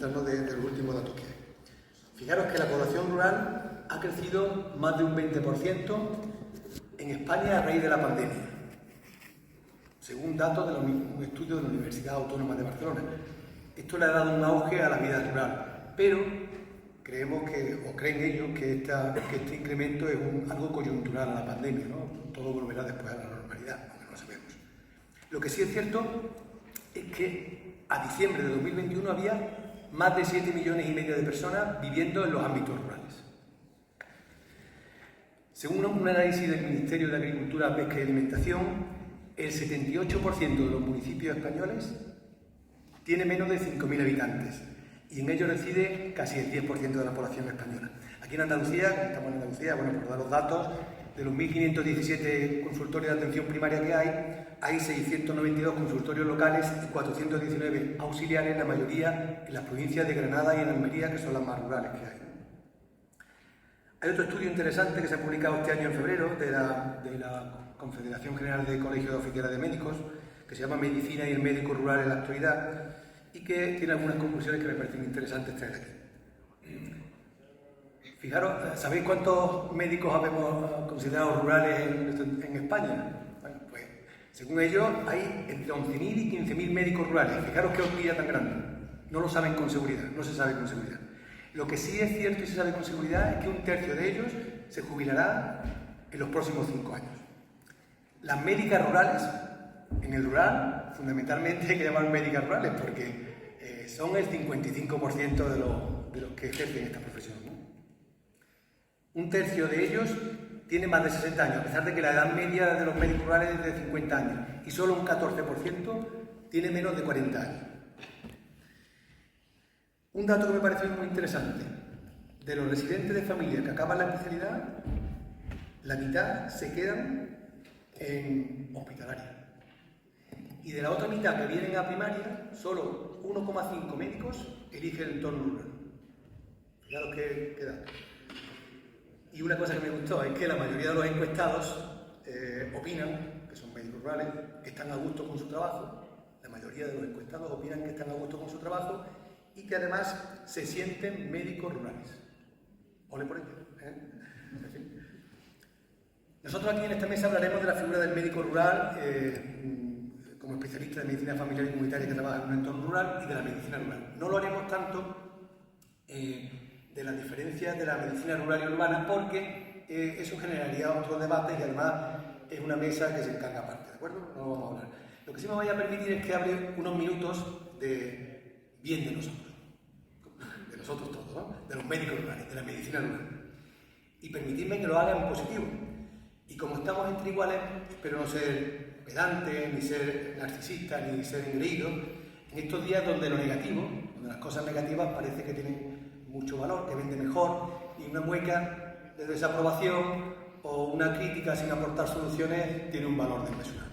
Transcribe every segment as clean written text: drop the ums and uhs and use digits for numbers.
de los últimos datos que hay. Fijaros que la población rural ha crecido más de un 20% en España a raíz de la pandemia, según datos de un estudio de la Universidad Autónoma de Barcelona. Esto le ha dado un auge a la vida rural, pero creemos que, o creen ellos, que este incremento es algo coyuntural a la pandemia, ¿no? Todo volverá después a la normalidad, aunque no lo sabemos. Lo que sí es cierto es que a diciembre de 2021 había más de 7,5 millones de personas viviendo en los ámbitos rurales. Según un análisis del Ministerio de Agricultura, Pesca y Alimentación, el 78% de los municipios españoles tiene menos de 5.000 habitantes y en ellos reside casi el 10% de la población española. Aquí en Andalucía, estamos en Andalucía, bueno, por dar los datos, de los 1.517 consultorios de atención primaria que hay 692 consultorios locales y 419 auxiliares, la mayoría en las provincias de Granada y en Almería, que son las más rurales que hay. Hay otro estudio interesante que se ha publicado este año en febrero de la Confederación General de Colegios de Oficiales de Médicos, que se llama Medicina y el médico rural en la actualidad, y que tiene algunas conclusiones que me parecen interesantes traer aquí. Fijaros, ¿sabéis cuántos médicos habemos considerados rurales en España? Bueno, pues según ellos hay entre 11.000 y 15.000 médicos rurales. Fijaros qué horquilla tan grande. No lo saben con seguridad, no se sabe con seguridad. Lo que sí es cierto y se sabe con seguridad es que un tercio de ellos se jubilará en los próximos 5 años. Las médicas rurales, en el rural, fundamentalmente hay que llamar médicas rurales porque son el 55% de los que ejercen esta profesión, ¿no? Un tercio de ellos tiene más de 60 años, a pesar de que la edad media de los médicos rurales es de 50 años, y solo un 14% tiene menos de 40 años. Un dato que me parece muy interesante: de los residentes de familia que acaban la especialidad, la mitad se quedan en hospitalaria. Y de la otra mitad que vienen a primaria, solo 1,5 médicos eligen el entorno rural. Fijaros qué dato. Y una cosa que me gustó es que la mayoría de los encuestados opinan, que son médicos rurales, que están a gusto con su trabajo. La mayoría de los encuestados opinan que están a gusto con su trabajo y que además se sienten médicos rurales. Ole por ello, ¿eh? En fin. Nosotros aquí en esta mesa hablaremos de la figura del médico rural como especialista de medicina familiar y comunitaria que trabaja en un entorno rural y de la medicina rural. No lo haremos tanto de las diferencias de la medicina rural y urbana porque eso generaría otro debate y además es una mesa que se encarga aparte, ¿de acuerdo? No lo vamos a hablar. Lo que sí me voy a permitir es que hable unos minutos de nosotros todos, ¿no? De los médicos rurales, de la medicina rural. Y permitidme que lo haga en positivo. Y como estamos entre iguales, espero no ser pedante, ni ser narcisista, ni ser engreído, en estos días donde lo negativo, donde las cosas negativas parece que tienen mucho valor, que vende mejor, y una mueca de desaprobación o una crítica sin aportar soluciones tiene un valor desmesurado.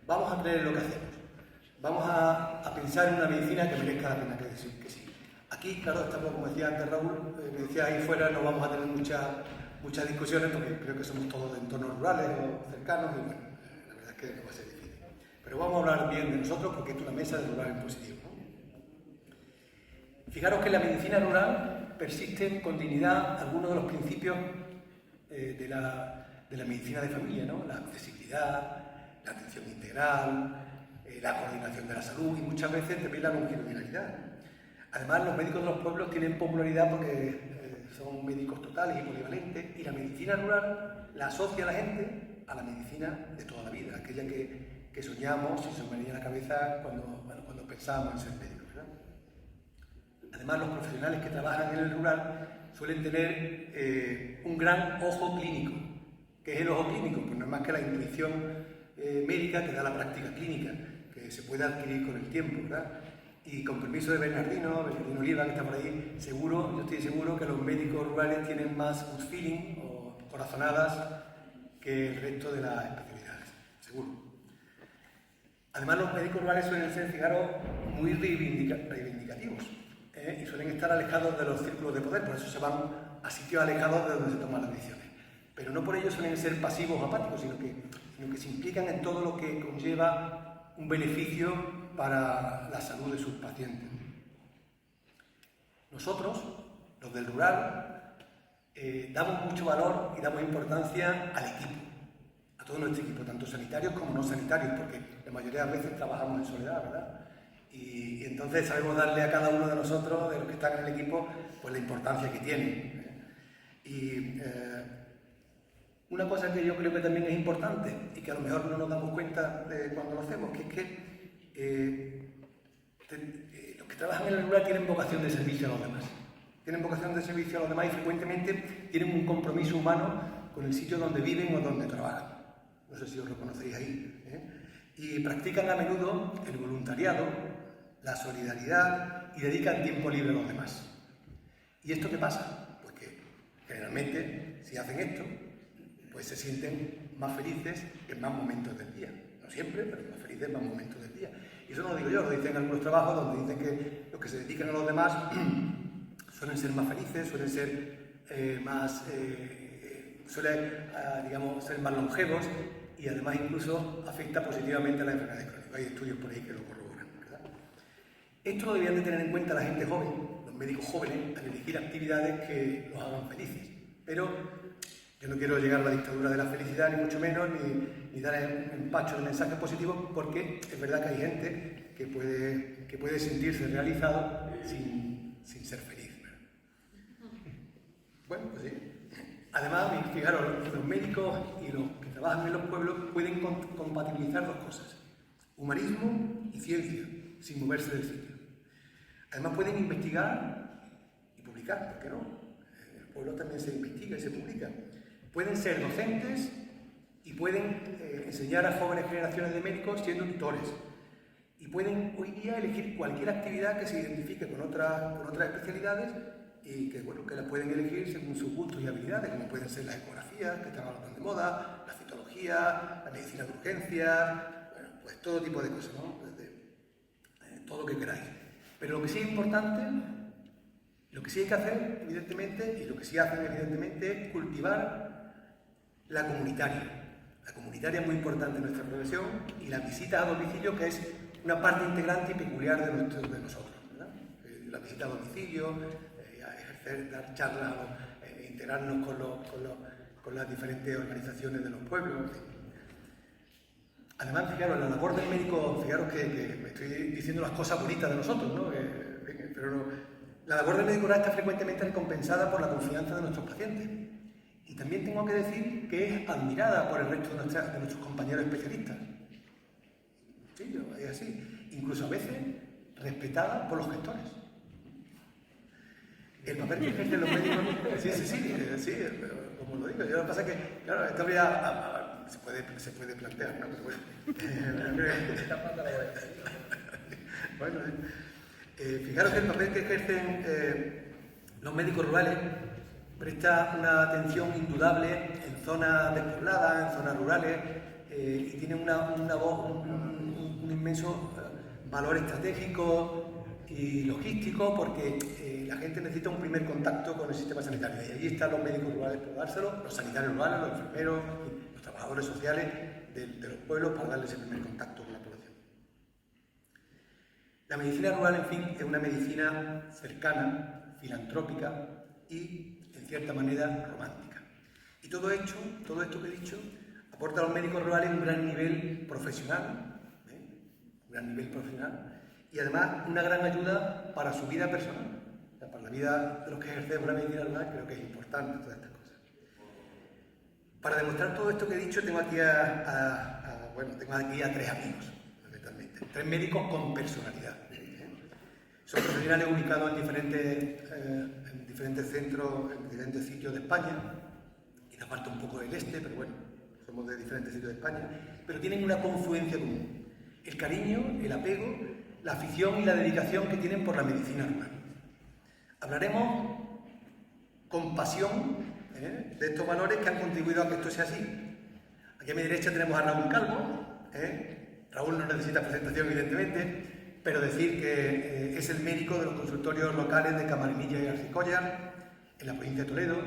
Vamos a creer en lo que hacemos. Vamos a pensar en una medicina que merezca la pena que decir que sí. Aquí, claro, estamos, como decía antes Raúl, me decía ahí fuera, no vamos a tener muchas discusiones porque creo que somos todos de entornos rurales o cercanos y bueno, la verdad es que no va a ser difícil. Pero vamos a hablar bien de nosotros porque esto es una mesa de rural en positivo, ¿no? Fijaros que en la medicina rural persisten con dignidad algunos de los principios de la medicina de familia, ¿no? La accesibilidad, la atención integral, la coordinación de la salud y muchas veces también la longitudinalidad. Además, los médicos de los pueblos tienen popularidad porque son médicos totales y polivalentes y la medicina rural la asocia a la gente a la medicina de toda la vida, aquella que soñamos y se nos venía a la cabeza cuando pensábamos en ser médicos, ¿verdad? Además, los profesionales que trabajan en el rural suelen tener un gran ojo clínico. ¿Qué es el ojo clínico? Pues no es más que la intuición médica que da la práctica clínica, que se puede adquirir con el tiempo, ¿verdad? Y con permiso de Bernardino Oliva, que está por ahí, yo estoy seguro que los médicos rurales tienen más un feeling o corazonadas que el resto de las especialidades, seguro. Además, los médicos rurales suelen ser, fijaros, muy reivindicativos y suelen estar alejados de los círculos de poder, por eso se van a sitios alejados de donde se toman las decisiones. Pero no por ello suelen ser pasivos o apáticos, sino que se implican en todo lo que conlleva un beneficio para la salud de sus pacientes. Nosotros, los del rural, damos mucho valor y damos importancia al equipo, a todo nuestro equipo, tanto sanitarios como no sanitarios, porque la mayoría de las veces trabajamos en soledad, ¿verdad? Y entonces sabemos darle a cada uno de nosotros, de los que están en el equipo, pues la importancia que tienen. Una cosa que yo creo que también es importante y que a lo mejor no nos damos cuenta de cuando lo hacemos, que es que los que trabajan en el rural tienen vocación de servicio a los demás. Tienen vocación de servicio a los demás y frecuentemente tienen un compromiso humano con el sitio donde viven o donde trabajan. No sé si os lo conocéis ahí. Y practican a menudo el voluntariado, la solidaridad y dedican tiempo libre a los demás. ¿Y esto qué pasa? Pues que generalmente, si hacen esto, pues se sienten más felices en más momentos del día. No siempre, pero más felices en más momentos del día. Y eso no lo digo yo, lo dicen en algunos trabajos donde dicen que los que se dedican a los demás suelen ser más felices, suelen ser digamos, ser más longevos y además incluso afecta positivamente a las enfermedades crónicas. Hay estudios por ahí que lo corroboran, ¿verdad? Esto lo deberían de tener en cuenta la gente joven, los médicos jóvenes, al elegir actividades que los hagan felices. Pero yo no quiero llegar a la dictadura de la felicidad, ni mucho menos, ni dar empacho de mensajes positivos, porque es verdad que hay gente que puede sentirse realizado sin ser feliz. Bueno, pues sí. Además, fijaros, los médicos y los que trabajan en los pueblos pueden compatibilizar dos cosas: humanismo y ciencia, sin moverse del sitio. Además pueden investigar y publicar, ¿por qué no? En el pueblo también se investiga y se publica. Pueden ser docentes y pueden enseñar a jóvenes generaciones de médicos siendo tutores. Y pueden hoy día elegir cualquier actividad que se identifique con otras especialidades y que, bueno, que las pueden elegir según sus gustos y habilidades, como pueden ser las ecografías, que están ahora tan de moda, la citología, la medicina de urgencia, bueno, pues todo tipo de cosas, ¿no? Todo lo que queráis. Pero lo que sí es importante, lo que sí hay que hacer, evidentemente, y lo que sí hacen, evidentemente, es cultivar la comunitaria. La comunitaria es muy importante en nuestra profesión y la visita a domicilio, que es una parte integrante y peculiar de nosotros, ¿verdad? La visita a domicilio, dar charlas, integrarnos con las diferentes organizaciones de los pueblos, en fin. Además, fijaros, la labor del médico, fijaros que me estoy diciendo las cosas bonitas de nosotros, ¿no? Pero no, la labor del médico rural está frecuentemente recompensada por la confianza de nuestros pacientes. Y también tengo que decir que es admirada por el resto de nuestros compañeros especialistas. Sí, es así. Incluso a veces respetada por los gestores. El papel que ejercen los médicos, sí, como lo digo, yo lo que pasa es que, claro, esto habría, se puede plantear, ¿no? Pero bueno, fijaros que el papel que ejercen los médicos rurales presta una atención indudable en zonas despobladas, en zonas rurales, y tiene un inmenso valor estratégico y logístico, porque la gente necesita un primer contacto con el sistema sanitario. Y allí están los médicos rurales para dárselo, los sanitarios rurales, los enfermeros, los trabajadores sociales de los pueblos para darles el primer contacto con la población. La medicina rural, en fin, es una medicina cercana, filantrópica y, en cierta manera, romántica. Y todo esto que he dicho aporta a los médicos rurales un gran nivel profesional, y además una gran ayuda para su vida personal. O sea, para la vida de los que ejercemos la medicina rural creo que es importante todas estas cosas. Para demostrar todo esto que he dicho tengo aquí a tres amigos, fundamentalmente. Tres médicos con personalidad. Son profesionales ubicados en diferentes centros, en diferentes sitios de España, y aparte un poco del este, pero bueno, somos de diferentes sitios de España, pero tienen una confluencia común: el cariño, el apego, la afición y la dedicación que tienen por la medicina rural. Hablaremos con pasión de estos valores que han contribuido a que esto sea así. Aquí a mi derecha tenemos a Raúl Calvo. Raúl no necesita presentación, evidentemente, pero decir que es el médico de los consultorios locales de Camarinilla y Arcicollas, en la provincia de Toledo.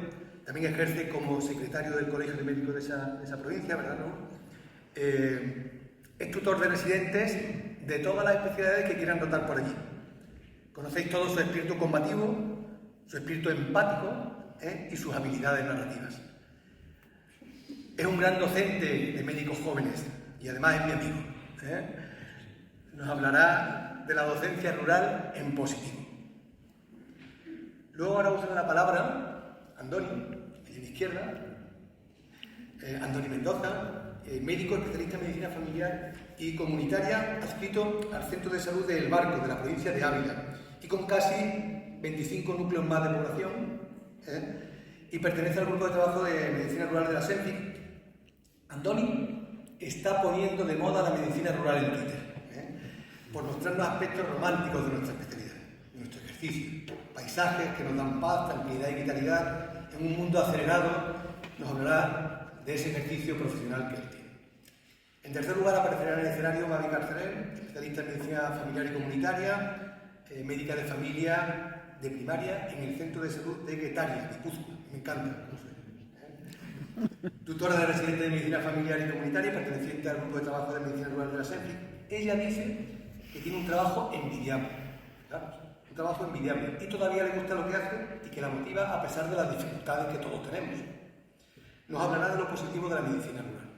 También ejerce como secretario del Colegio de Médicos de esa provincia, ¿verdad, Raúl? Es tutor de residentes de todas las especialidades que quieran rotar por allí. Conocéis todos su espíritu combativo, su espíritu empático y sus habilidades narrativas. Es un gran docente de médicos jóvenes y además es mi amigo. Nos hablará de la docencia rural en positivo. Luego ahora usa la palabra Andoni, a la izquierda, Andoni Mendoza, médico especialista en medicina familiar y comunitaria, adscrito al Centro de Salud de El Barco, de la provincia de Ávila, y con casi 25 núcleos más de población, y pertenece al grupo de trabajo de medicina rural de la SEMPIC. Andoni está poniendo de moda la medicina rural en Twitter, por mostrarnos aspectos románticos de nuestra especialidad, de nuestro ejercicio, paisajes que nos dan paz, tranquilidad y vitalidad en un mundo acelerado. Nos hablará de ese ejercicio profesional que él tiene. En tercer lugar aparecerá en el escenario Mavi Carceler, especialista en medicina familiar y comunitaria, médica de familia de primaria en el Centro de Salud de Guetaria, Guipúzcoa. Me encanta. Tutora de residente de medicina familiar y comunitaria, perteneciente al grupo de trabajo de medicina rural de la SEMPIC. Ella dice que tiene un trabajo envidiable, ¿sabes? Un trabajo envidiable, y todavía le gusta lo que hace y que la motiva a pesar de las dificultades que todos tenemos. Nos hablará de lo positivo de la medicina rural.